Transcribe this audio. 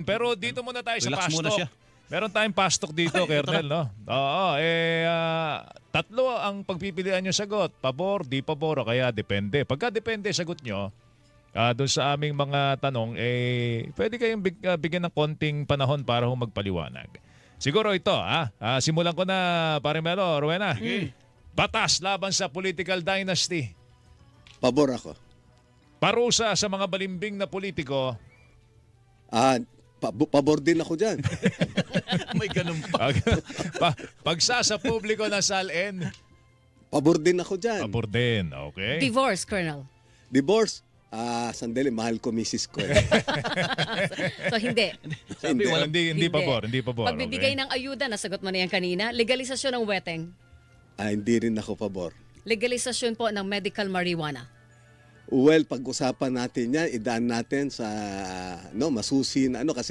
Pero dito muna tayo sa Relax muna pastok. siya. Meron tayong pastok dito, Kernel, no? Oo, tatlo ang pagpipilian nyo sagot. Pabor, di pabor, o kaya depende. Pagka depende sagot nyo, doon sa aming mga tanong, pwede kayong bigyan ng konting panahon para magpaliwanag. Siguro ito, simulan ko na, pare Melo, Rowena. Batas laban sa political dynasty. Pabor ako. Parusa sa mga balimbing na politiko. Pabor din ako dyan. May ganun pa. Pagsasa publiko na salin. Pabor din ako dyan. Pabor din, okay? Divorce, Colonel. Divorce. Sandali, mahal ko misis ko. So, hindi. Sabi, hindi Hindi. pabor, hindi pabor. Pagbibigay okay? ng ayuda, nasagot mo na yan kanina. Legalisasyon ng weteng. Hindi rin ako pabor. Legalisasyon po ng medical marijuana. Well, pag-usapan natin yan, idaan natin sa masusi na kasi